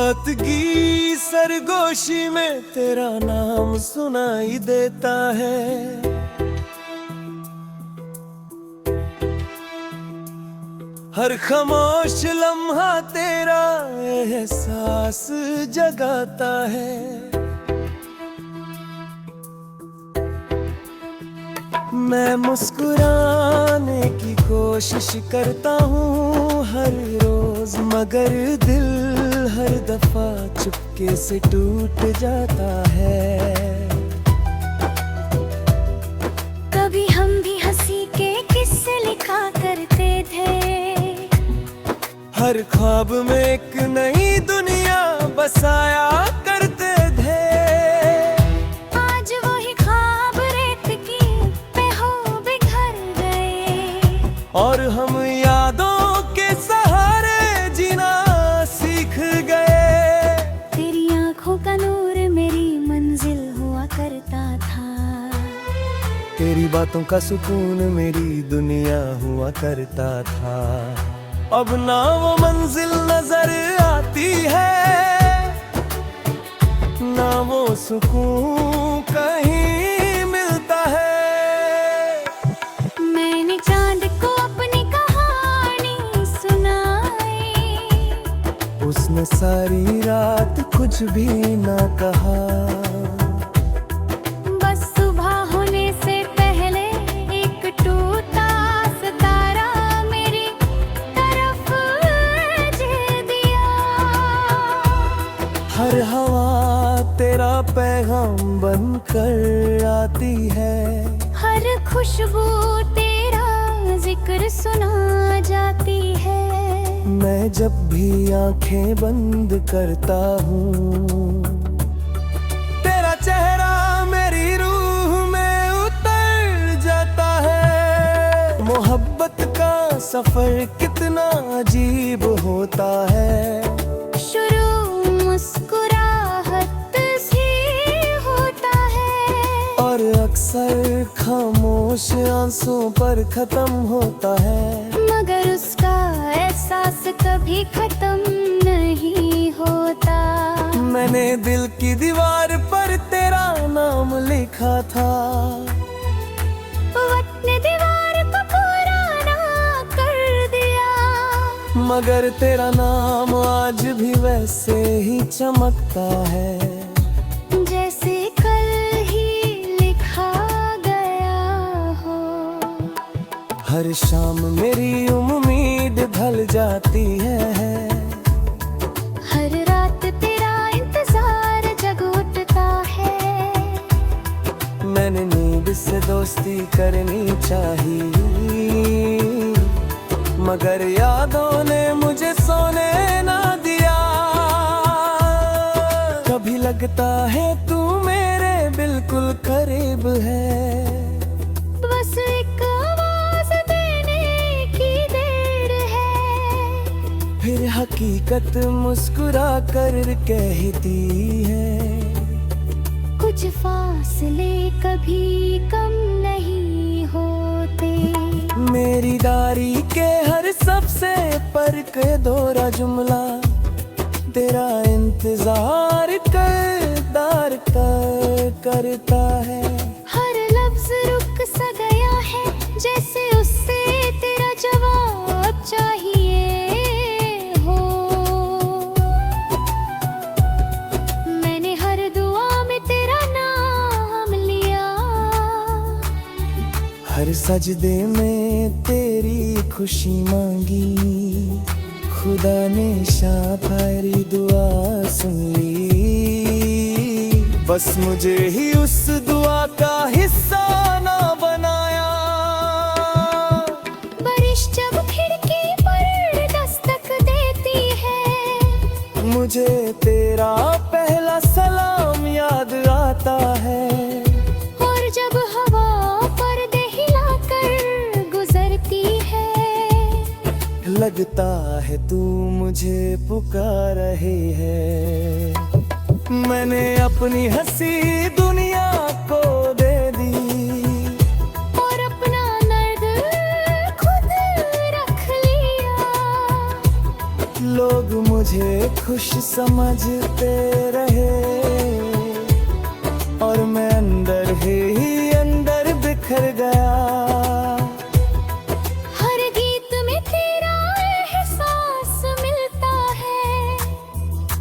रात की सरगोशी में तेरा नाम सुनाई देता है। हर खामोश लम्हा तेरा एहसास जगाता है। मैं मुस्कुराने की कोशिश करता हूँ हर रोज, मगर दिल हर दफा चुपके से टूट जाता है। कभी हम भी हंसी के किस्से लिखा करते थे, हर ख्वाब में एक नई दुनिया बसाया करते थे। आज वही ख्वाब रेत की पे हो बिखर गए, और हम यादों के सहारे जीना सीख गए। तेरी आंखों का नूर मेरी मंजिल हुआ करता था, तेरी बातों का सुकून मेरी दुनिया हुआ करता था। अब ना वो मंजिल नजर आती है, ना वो सुकून कहीं मिलता है। मैंने चांद को अपनी कहानी सुनाई, उसने सारी रात कुछ भी ना कहा। बस सुबह होने से पहले एक टूटा सितारा मेरी तरफ झिल दिया। हर हवा तेरा पैगाम बनकर आती है, हर खुशबू तेरा जिक्र सुना जाती है। मैं जब भी आंखें बंद करता हूँ, तेरा चेहरा मेरी रूह में उतर जाता है। मोहब्बत का सफर कितना अजीब होता है, शुरू मुस्कुराहट से होता है, और अक्सर खामोश आंसुओं पर खत्म होता है। मगर उसका एहसास कभी खत्म नहीं होता। मैंने दिल की दीवार पर तेरा नाम लिखा था, वक्त ने दीवार को पुराना कर दिया, मगर तेरा नाम आज भी वैसे ही चमकता है, जैसे कल ही लिखा गया हो। हर शाम मेरी उम्मीद ढल जाती है, हर रात तेरा इंतजार जग उठता है। मैंने नींद से दोस्ती करनी चाहिए, मगर यादों ने मुझे सोने ना दिया। कभी लगता है तू मेरे बिल्कुल करीब है, बस एक आवाज देने की देर है। फिर हकीकत मुस्कुरा कर कहती है, कुछ फासले कभी कम नहीं होते। मेरी डायरी के हर सबसे पर के दोहरा जुमला तेरा इंतजार करता है। हर लफ्ज रुक सा गया है, जैसे उससे तेरा जवाब चाहिए हो। मैंने हर दुआ में तेरा नाम लिया, हर सजदे में तेरी खुशी मांगी। खुदा ने शाफारी दुआ सुन ली, बस मुझे ही उस दुआ का हिस्सा ना बनाया। बारिश जब खिड़की पर दस्तक देती है, मुझे तेरा पहला सलाम याद आता है, और जब हवा पर्दे हिलाकर गुजरती है, लगता है तू मुझे पुकार रही है। मैंने अपनी हंसी दुनिया को दे दी, और अपना दर्द खुद रख लिया। लोग मुझे मुझे खुश समझते रहे, और मैं अंदर ही अंदर बिखर गया। हर गीत में तेरा एहसास मिलता है,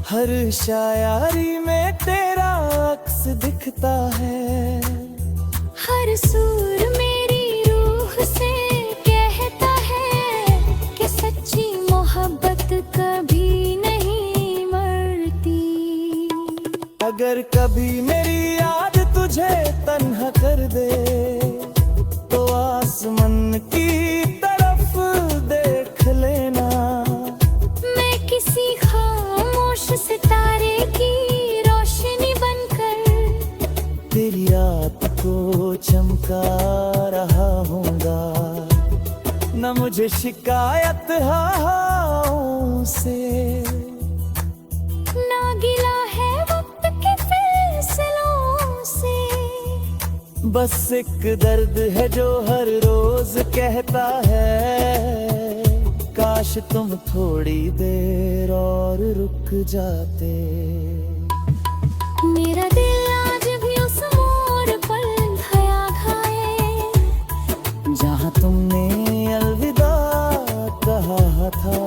हर शायरी में तेरा अक्स दिखता है। हर सुर मेरी रूह से कहता है कि सच्ची मोहब्बत कभी नहीं मरती। अगर कभी मेरी याद तुझे तन्हा कर दे, तो आसमान की तरफ देख लेना। मैं किसी खामोश सितारे की रोशनी बनकर तेरी रात को चमका रहा हूँगा। न मुझे शिकायत हवाओं से, ना गिला है वक्त के फैसलों से। बस एक दर्द है जो हर रोज कहता है, काश तुम थोड़ी देर और रुक जाते। मेरा दिल आज भी उस मोड़ पर गया घायल, जहाँ तुमने अलविदा कहा था।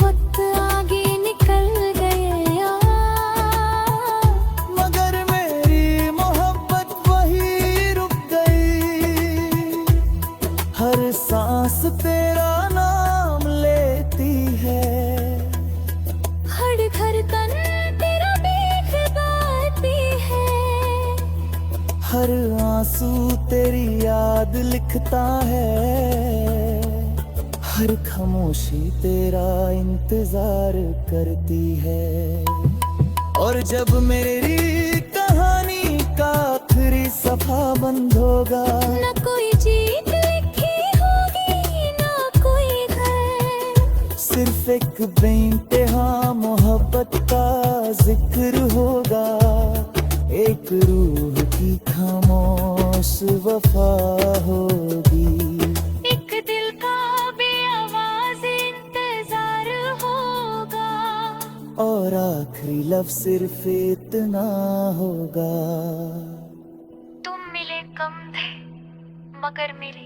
वक्त आगे निकल गया, मगर मेरी मोहब्बत वही रुक गई। हर सांस तेरा नाम लेती है, हर धड़कन तेरा बीत गाती है। हर आंसू तेरी याद लिखता है। हर खामोशी तेरा इंतजार करती है। और जब मेरी कहानी का आखिरी सफा बंद होगा, न कोई जीत लिखी होगी ना कोई घर, सिर्फ एक बेइंतहा मोहब्बत का जिक्र होगा। एक रूह की खामोश वफा होगी, एक दिल का बेआवाज इंतजार होगा। और आखिरी लफ्ज सिर्फ इतना होगा। तुम मिले कम थे, मगर मेरी